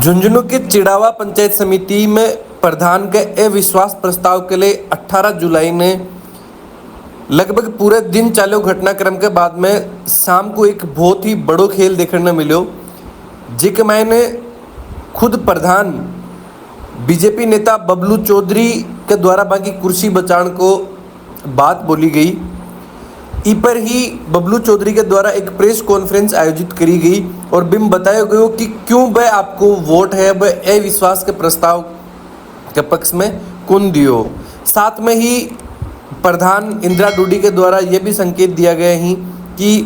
झुंझुनू के चिड़ावा पंचायत समिति में प्रधान के अविश्वास प्रस्ताव के लिए 18 जुलाई ने लगभग पूरे दिन चालू घटनाक्रम के बाद में शाम को एक बहुत ही बड़ो खेल देखने मिलो, जिसके मैंने खुद प्रधान बीजेपी नेता बबलू चौधरी के द्वारा बाकी कुर्सी बचाने को बात बोली गई। ई पर ही बबलू चौधरी के द्वारा एक प्रेस कॉन्फ्रेंस आयोजित करी गई और बिम बताया गया कि क्यों वह आपको वोट है वह अविश्वास के प्रस्ताव के पक्ष में कौन दियो। साथ में ही प्रधान इंदिरा डूडी के द्वारा यह भी संकेत दिया गया है कि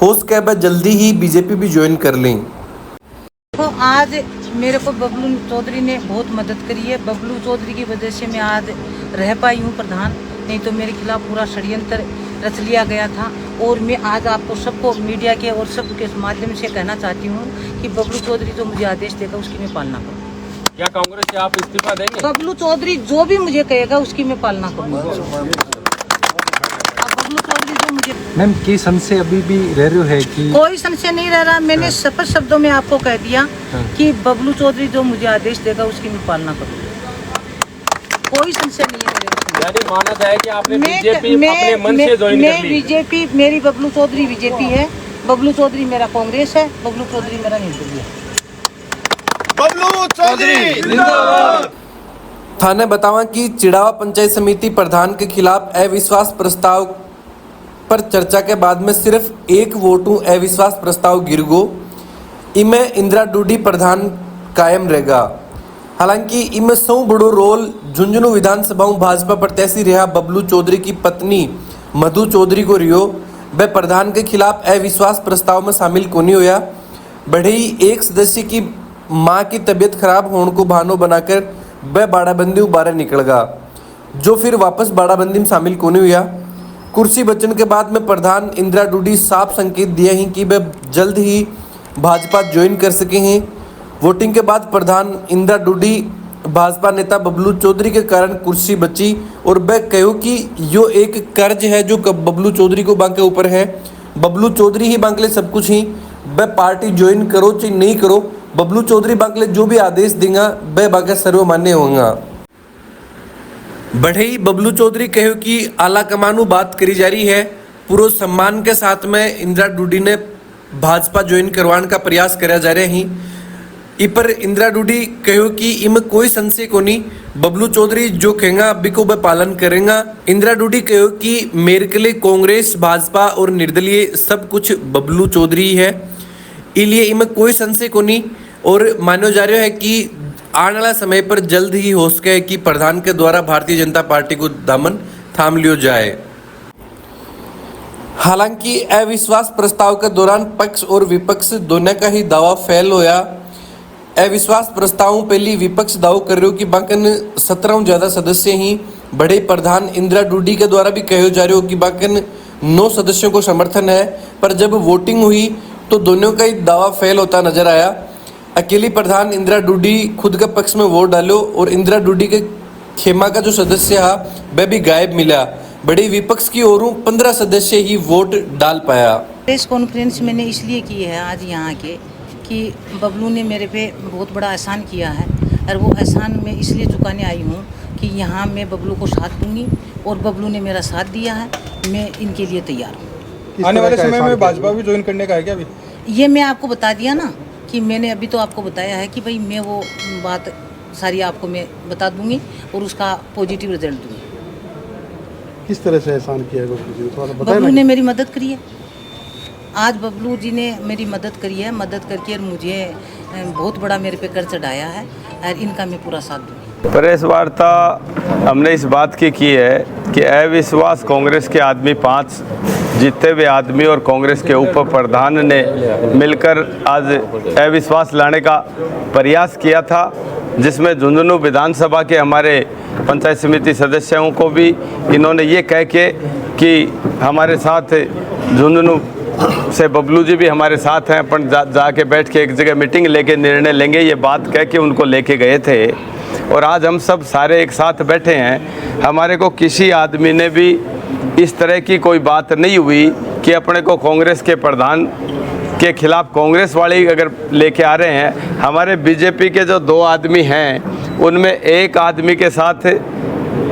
हो सके वह जल्दी ही बीजेपी भी ज्वाइन कर लें। तो आज मेरे को बबलू चौधरी ने बहुत मदद करी है। बबलू चौधरी की वजह से मैं आज रह पाई हूँ प्रधान, नहीं तो मेरे खिलाफ पूरा षड्यंत्र रच लिया गया था। और मैं आज आपको सबको मीडिया के और सबके माध्यम से कहना चाहती हूँ कि बबलू चौधरी जो मुझे आदेश देगा उसकी मैं पालना करूँ। क्या कांग्रेस से आप इस्तीफा देंगे? बबलू चौधरी जो भी मुझे कहेगा उसकी मैं पालना करूँगा। बबलू चौधरी जो मुझे मैम की संशय अभी भी रह रहे है कि कोई संशय नहीं रह रहा। मैंने स्पष्ट शब्दों में आपको कह दिया कि बबलू चौधरी जो मुझे आदेश देगा उसकी मैं पालना करूँगा। कोई संशय नहीं है मेरे। यानी माना जाए कि आपने बीजेपी अपने मन से ज्वाइन कर ली। बीजेपी मेरी बबलू चौधरी बीजेपी है, बबलू चौधरी मेरा कांग्रेस है, बबलू चौधरी मेरा निर्दलीय है। बबलू चौधरी जिंदाबाद। थाने बतावा कि चिड़ावा पंचायत समिति प्रधान के खिलाफ अविश्वास प्रस्ताव पर चर्चा के बाद में सिर्फ एक वोटू अविश्वास प्रस्ताव गिर गो। इनमें इंदिरा डूडी प्रधान कायम रहेगा। हालांकि इनमें सौ बड़ो रोल झुंझुनू विधानसभा भाजपा प्रत्याशी रहा बबलू चौधरी की पत्नी मधु चौधरी को रियो वह प्रधान के खिलाफ अविश्वास प्रस्ताव में शामिल कोनी होया। बढ़े ही एक सदस्य की मां की तबीयत खराब होने को बहानो बनाकर वह बाड़ाबंदी बाहर निकल गया, जो फिर वापस बाड़ाबंदी में शामिल कोनी हुआ। कुर्सी बचने के बाद में प्रधान इंदिरा डूडी साफ संकेत दिए हैं कि वह जल्द ही भाजपा ज्वाइन कर सके हैं। वोटिंग के बाद प्रधान इंदिरा डूडी भाजपा नेता बबलू चौधरी के कारण कुर्सी बची और वह कहो कि यो एक कर्ज है जो बबलू चौधरी को बांके ऊपर है। बबलू चौधरी ही बांकले सब कुछ ही, वह पार्टी ज्वाइन करो चाहे नहीं करो, बबलू चौधरी बांकले जो भी आदेश देगा वह बांके सर्वमान्य होगा। बढ़े ही बबलू चौधरी कहो कि आला कमानू बात करी जा रही है। पूरे सम्मान के साथ में इंदिरा डूडी ने भाजपा ज्वाइन करवाने का प्रयास करा जा रहे हैं। इस पर इंदिरा डूडी कहो कि इनमें कोई संशय को नहीं, बबलू चौधरी जो कहेगा अभी को वह पालन करेगा। इंदिरा डूडी कहो कि मेरे के लिए कांग्रेस भाजपा और निर्दलीय सब कुछ बबलू चौधरी है, इसलिए इनमें कोई संशय को नहीं। और मानो जा रहा है कि आने वाला समय पर जल्द ही हो सके कि प्रधान के द्वारा भारतीय जनता पार्टी को दामन थाम लियो जाए। हालांकि अविश्वास प्रस्ताव के दौरान पक्ष और विपक्ष दोनों का ही दावा फेल होया। अविश्वास प्रस्ताव पहली विपक्ष दावा कर रहे हो कि बाकन 17 ज्यादा सदस्य ही बड़े प्रधान इंदिरा डूडी के द्वारा भी कहे जा रहे हो कि बाकन 9 सदस्यों को समर्थन है, पर जब वोटिंग हुई तो दोनों का ही दावा फेल होता नजर आया। अकेली प्रधान इंदिरा डूडी खुद के पक्ष में वोट डालो और इंदिरा डूडी के खेमा का जो सदस्य है वह भी गायब मिला। बड़ी विपक्ष की ओर 15 सदस्य ही वोट डाल पाया। प्रेस कॉन्फ्रेंस मैंने इसलिए की है आज यहाँ के कि बबलू ने मेरे पे बहुत बड़ा एहसान किया है और वो एहसान मैं इसलिए चुकाने आई हूँ कि यहाँ मैं बबलू को साथ दूंगी और बबलू ने मेरा साथ दिया है, मैं इनके लिए तैयार हूँ। आने वाले समय में भाजपा भी ज्वाइन करने का है क्या? अभी ये मैं आपको बता दिया ना कि मैंने अभी तो आपको बताया है कि भाई मैं वो बात सारी आपको मैं बता दूंगी और उसका पॉजिटिव रिजल्ट दूंगी। किस तरह से एहसान किया है बबलू ने मेरी मदद करी है। आज बबलू जी ने मेरी मदद करी है, मदद करके और मुझे बहुत बड़ा मेरे पे कर चढ़ाया है और इनका मैं पूरा साथ दूंगी। प्रेस वार्ता हमने इस बात की है कि अविश्वास कांग्रेस के आदमी 5 जीते हुए आदमी और कांग्रेस के उप प्रधान ने मिलकर आज अविश्वास लाने का प्रयास किया था, जिसमें झुंझुनू विधानसभा के हमारे पंचायत समिति सदस्यों को भी इन्होंने ये कह के कि हमारे साथ झुंझुनू से बबलू जी भी हमारे साथ हैं, अपन जाके बैठ के एक जगह मीटिंग लेके निर्णय लेंगे, ये बात कह के उनको लेके गए थे। और आज हम सब सारे एक साथ बैठे हैं। हमारे को किसी आदमी ने भी इस तरह की कोई बात नहीं हुई कि अपने को कांग्रेस के प्रधान के खिलाफ कांग्रेस वाले अगर लेके आ रहे हैं, हमारे बीजेपी के जो 2 आदमी हैं उनमें एक आदमी के साथ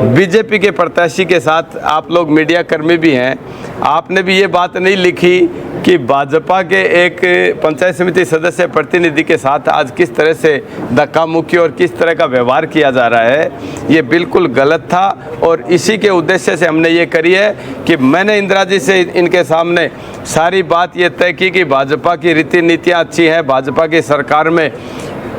बीजेपी के प्रत्याशी के साथ आप लोग मीडिया कर्मी भी हैं, आपने भी ये बात नहीं लिखी कि भाजपा के एक पंचायत समिति सदस्य प्रतिनिधि के साथ आज किस तरह से धक्का मुक्की और किस तरह का व्यवहार किया जा रहा है। ये बिल्कुल गलत था और इसी के उद्देश्य से हमने ये करी है कि मैंने इंदिरा जी से इनके सामने सारी बात ये तय की कि भाजपा की रीति नीतियाँ अच्छी हैं, भाजपा की सरकार में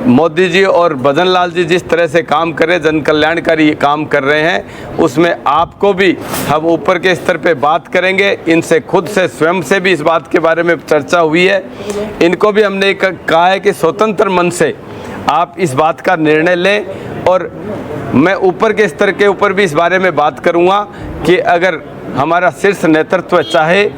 मोदी जी और भजन लाल जी जिस तरह से काम कर रहे हैं, जन कल्याणकारी काम कर रहे हैं, उसमें आपको भी हम ऊपर के स्तर पे बात करेंगे। इनसे खुद से स्वयं से भी इस बात के बारे में चर्चा हुई है। इनको भी हमने कहा है कि स्वतंत्र मन से आप इस बात का निर्णय लें और मैं ऊपर के स्तर के ऊपर भी इस बारे में बात करूँगा कि अगर हमारा शीर्ष नेतृत्व चाहे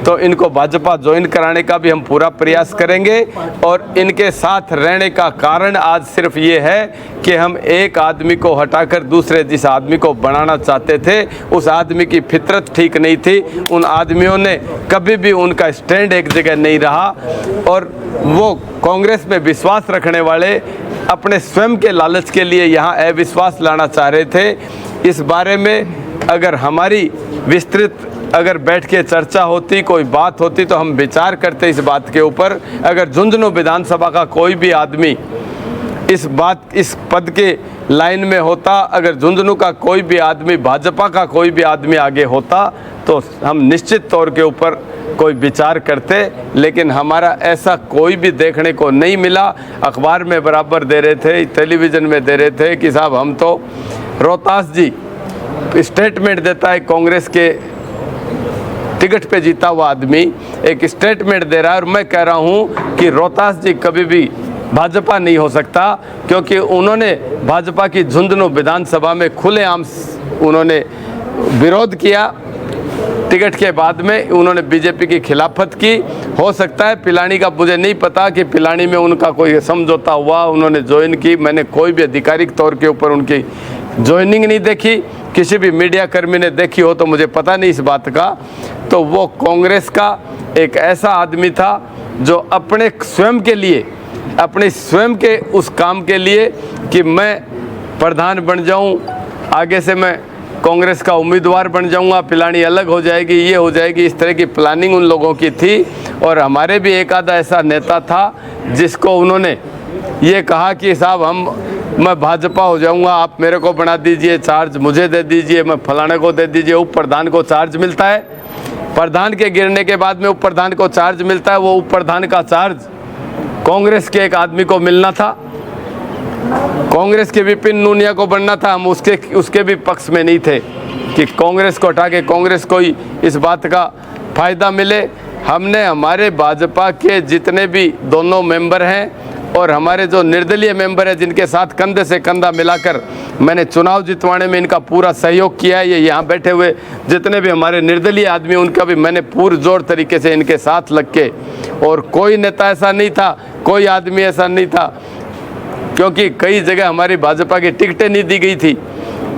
तो इनको भाजपा ज्वाइन कराने का भी हम पूरा प्रयास करेंगे। और इनके साथ रहने का कारण आज सिर्फ ये है कि हम एक आदमी को हटाकर दूसरे जिस आदमी को बनाना चाहते थे, उस आदमी की फितरत ठीक नहीं थी। उन आदमियों ने कभी भी उनका स्टैंड एक जगह नहीं रहा और वो कांग्रेस में विश्वास रखने वाले अपने स्वयं के लालच के लिए यहाँ अविश्वास लाना चाह रहे थे। इस बारे में अगर हमारी विस्तृत अगर बैठ के चर्चा होती, कोई बात होती तो हम विचार करते इस बात के ऊपर। अगर झुंझुनू विधानसभा का कोई भी आदमी इस पद के लाइन में होता, अगर झुंझुनू का कोई भी आदमी, भाजपा का कोई भी आदमी आगे होता तो हम निश्चित तौर के ऊपर कोई विचार करते, लेकिन हमारा ऐसा कोई भी देखने को नहीं मिला। अखबार में बराबर दे रहे थे, टेलीविज़न में दे रहे थे कि साहब हम तो रोहतास जी स्टेटमेंट देता है, कांग्रेस के टिकट पे जीता हुआ आदमी एक स्टेटमेंट दे रहा है और मैं कह रहा हूँ कि रोहतास जी कभी भी भाजपा नहीं हो सकता, क्योंकि उन्होंने भाजपा की झुंझुनू विधानसभा में खुलेआम उन्होंने विरोध किया। टिकट के बाद में उन्होंने बीजेपी की खिलाफत की। हो सकता है पिलानी का, मुझे नहीं पता कि पिलानी में उनका कोई समझौता हुआ, उन्होंने ज्वाइन की। मैंने कोई भी आधिकारिक तौर के ऊपर उनकी ज्वाइनिंग नहीं देखी, किसी भी मीडिया कर्मी ने देखी हो तो मुझे पता नहीं इस बात का। तो वो कांग्रेस का एक ऐसा आदमी था जो अपने स्वयं के लिए, अपने स्वयं के उस काम के लिए कि मैं प्रधान बन जाऊं, आगे से मैं कांग्रेस का उम्मीदवार बन जाऊंगा, पिलानी अलग हो जाएगी, ये हो जाएगी, इस तरह की प्लानिंग उन लोगों की थी। और हमारे भी एक आधा ऐसा नेता था जिसको उन्होंने ये कहा कि साहब मैं भाजपा हो जाऊंगा, आप मेरे को बना दीजिए, चार्ज मुझे दे दीजिए, मैं फलाने को दे दीजिए। उप प्रधान को चार्ज मिलता है, प्रधान के गिरने के बाद में उप प्रधान को चार्ज मिलता है। वो उप प्रधान का चार्ज कांग्रेस के एक आदमी को मिलना था, कांग्रेस के विपिन नूनिया को बनना था। हम उसके भी पक्ष में नहीं थे कि कांग्रेस को हटा के कांग्रेस को ही इस बात का फायदा मिले। हमने हमारे भाजपा के जितने भी दोनों मेंबर हैं और हमारे जो निर्दलीय मेंबर हैं, जिनके साथ कंधे से कंधा मिलाकर मैंने चुनाव जितवाने में इनका पूरा सहयोग किया है, ये यहाँ बैठे हुए जितने भी हमारे निर्दलीय आदमी, उनका भी मैंने पुरजोर तरीके से इनके साथ लग के, और कोई नेता ऐसा नहीं था, कोई आदमी ऐसा नहीं था, क्योंकि कई जगह हमारी भाजपा की टिकटें नहीं दी गई थी।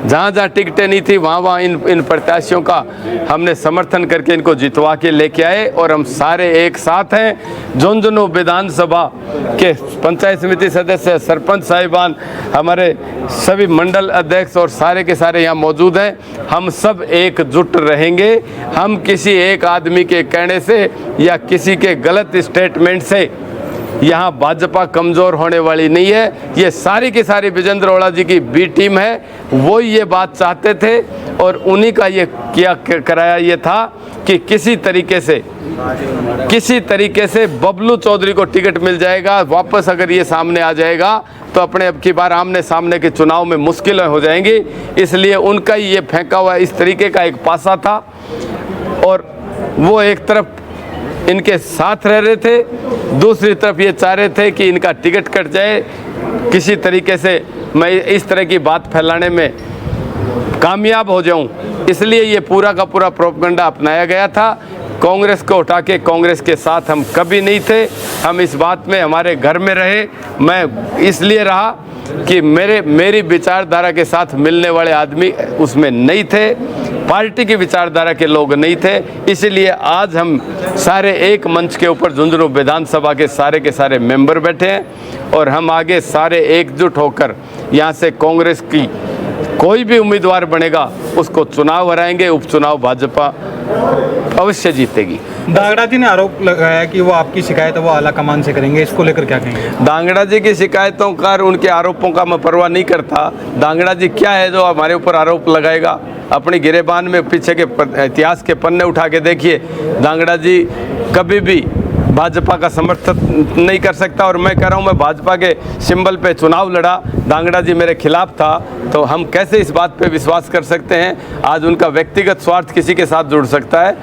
जहाँ जहाँ टिकटें नहीं थी वहाँ इन प्रत्याशियों का हमने समर्थन करके इनको जितवा के लेके आए। और हम सारे एक साथ हैं। झुंझुनू विधानसभा के पंचायत समिति सदस्य, सरपंच साहिबान, हमारे सभी मंडल अध्यक्ष और सारे के सारे यहाँ मौजूद हैं। हम सब एकजुट रहेंगे। हम किसी एक आदमी के कहने से या किसी के गलत स्टेटमेंट से यहाँ भाजपा कमज़ोर होने वाली नहीं है। ये सारी की सारी विजेंद्र ओड़ा जी की बी टीम है, वो ये बात चाहते थे और उन्हीं का ये किया कराया ये था कि किसी तरीके से बबलू चौधरी को टिकट मिल जाएगा। वापस अगर ये सामने आ जाएगा तो अपने अब की बार आमने सामने के चुनाव में मुश्किलें हो जाएंगी। इसलिए उनका ही ये फेंका हुआ इस तरीके का एक पासा था और वो एक तरफ इनके साथ रह रहे थे, दूसरी तरफ ये चाह रहे थे कि इनका टिकट कट जाए। किसी तरीके से मैं इस तरह की बात फैलाने में कामयाब हो जाऊं, इसलिए ये पूरा का पूरा प्रोपेगेंडा अपनाया गया था। कांग्रेस को उठा के कांग्रेस के साथ हम कभी नहीं थे। हम इस बात में हमारे घर में रहे। मैं इसलिए रहा कि मेरी विचारधारा के साथ मिलने वाले आदमी उसमें नहीं थे। पार्टी की विचारधारा के लोग नहीं थे। इसलिए आज हम सारे एक मंच के ऊपर झुंझुनू विधानसभा के सारे मेंबर बैठे हैं और हम आगे सारे एकजुट होकर यहाँ से कांग्रेस की कोई भी उम्मीदवार बनेगा उसको चुनाव हराएंगे। उपचुनाव भाजपा अवश्य जीतेगी। दांगड़ा जी ने आरोप लगाया कि वो आपकी शिकायत वो आला कमान से करेंगे, इसको लेकर क्या कहेंगे? दांगड़ा जी की शिकायतों का और उनके आरोपों का मैं परवाह नहीं करता। दांगड़ा जी क्या है जो हमारे ऊपर आरोप लगाएगा? अपनी गिरेबान में पीछे के इतिहास के पन्ने उठा के देखिए। दांगड़ा जी कभी भी भाजपा का समर्थन नहीं कर सकता और मैं कह रहा हूँ मैं भाजपा के सिंबल पे चुनाव लड़ा, दांगड़ा जी मेरे खिलाफ था, तो हम कैसे इस बात पे विश्वास कर सकते हैं? आज उनका व्यक्तिगत स्वार्थ किसी के साथ जुड़ सकता है।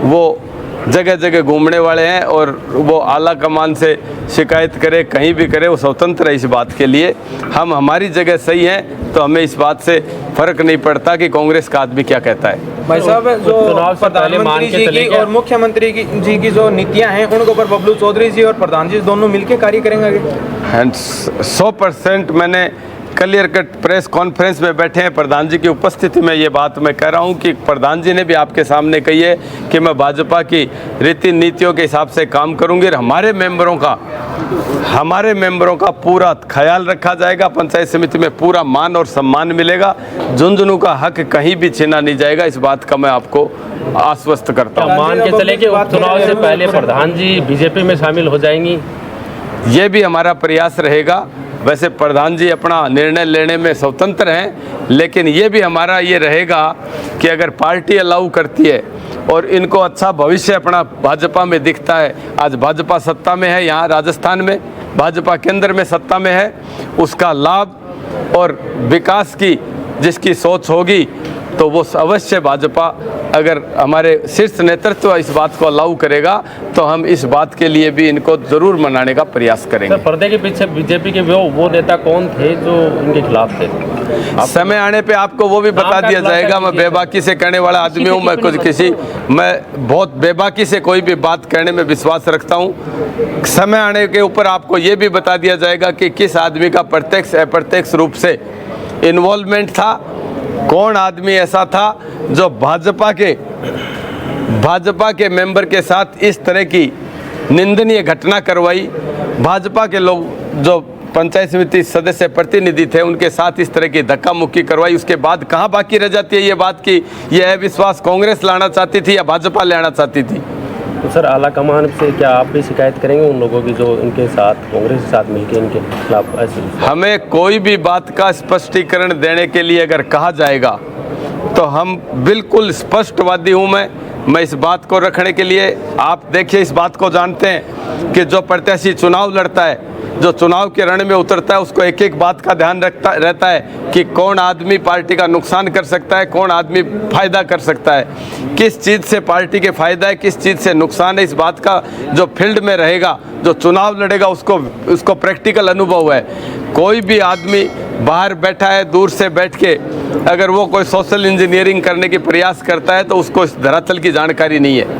वो जगह जगह घूमने वाले हैं और वो आला कमान से शिकायत करे, कहीं भी करे, वो स्वतंत्र है इस बात के लिए। हम हमारी जगह सही हैं तो हमें इस बात से फर्क नहीं पड़ता कि कांग्रेस का आदमी क्या कहता है। भाई साहब, जो प्रधानमंत्री जी की और मुख्यमंत्री जी की जो नीतियां हैं उनके ऊपर बबलू चौधरी जी और प्रधान जी दोनों मिलकर कार्य करेंगे। 100% मैंने क्लियर कट प्रेस कॉन्फ्रेंस में बैठे हैं प्रधान जी की उपस्थिति में ये बात मैं कह रहा हूं कि प्रधान जी ने भी आपके सामने कही है कि मैं भाजपा की रीति नीतियों के हिसाब से काम करूंगी और हमारे मेंबरों का पूरा ख्याल रखा जाएगा। पंचायत समिति में पूरा मान और सम्मान मिलेगा। झुंझुनू का हक कहीं भी छीना नहीं जाएगा, इस बात का मैं आपको आश्वस्त करता हूँ। मान के चले कि उपचुनाव से पहले प्रधान जी बीजेपी में शामिल हो जाएंगी, ये भी हमारा प्रयास रहेगा। वैसे प्रधान जी अपना निर्णय लेने में स्वतंत्र हैं, लेकिन ये भी हमारा ये रहेगा कि अगर पार्टी अलाउ करती है और इनको अच्छा भविष्य अपना भाजपा में दिखता है, आज भाजपा सत्ता में है, यहाँ राजस्थान में भाजपा केंद्र में सत्ता में है, उसका लाभ और विकास की जिसकी सोच होगी तो वो अवश्य भाजपा, अगर हमारे शीर्ष नेतृत्व इस बात को अलाउ करेगा तो हम इस बात के लिए भी इनको जरूर मनाने का प्रयास करेंगे। सर, पर्दे के पीछे बीजेपी के वो नेता कौन थे जो इनके खिलाफ थे? समय आने पे आपको वो भी बता दिया जाएगा। मैं बेबाकी से कहने वाला आदमी हूँ, मैं बहुत बेबाकी से कोई भी बात कहने में विश्वास रखता हूँ। समय आने के ऊपर आपको ये भी बता दिया जाएगा कि किस आदमी का प्रत्यक्ष अप्रत्यक्ष रूप से इन्वॉल्वमेंट था, कौन आदमी ऐसा था जो भाजपा के मेंबर के साथ इस तरह की निंदनीय घटना करवाई। भाजपा के लोग जो पंचायत समिति सदस्य प्रतिनिधि थे उनके साथ इस तरह की धक्का मुक्की करवाई। उसके बाद कहाँ बाकी रह जाती है ये बात कि यह अविश्वास कांग्रेस लाना चाहती थी या भाजपा लाना चाहती थी? तो सर, आला कमान से क्या आप भी शिकायत करेंगे उन लोगों की जो इनके साथ कांग्रेस के साथ मिलकर इनके खिलाफ ऐसे? हमें कोई भी बात का स्पष्टीकरण देने के लिए अगर कहा जाएगा तो हम बिल्कुल स्पष्टवादी हूँ। मैं इस बात को रखने के लिए, आप देखिए इस बात को जानते हैं कि जो प्रत्याशी चुनाव लड़ता है, जो चुनाव के रण में उतरता है, उसको एक एक बात का ध्यान रहता है कि कौन आदमी पार्टी का नुकसान कर सकता है, कौन आदमी फायदा कर सकता है, किस चीज़ से पार्टी के फायदा है, किस चीज़ से नुकसान है। इस बात का जो फील्ड में रहेगा, जो चुनाव लड़ेगा, उसको प्रैक्टिकल अनुभव है। कोई भी आदमी बाहर बैठा है दूर से बैठ के अगर वो कोई सोशल इंजीनियरिंग करने की प्रयास करता है तो उसको इस धरातल की जानकारी नहीं है।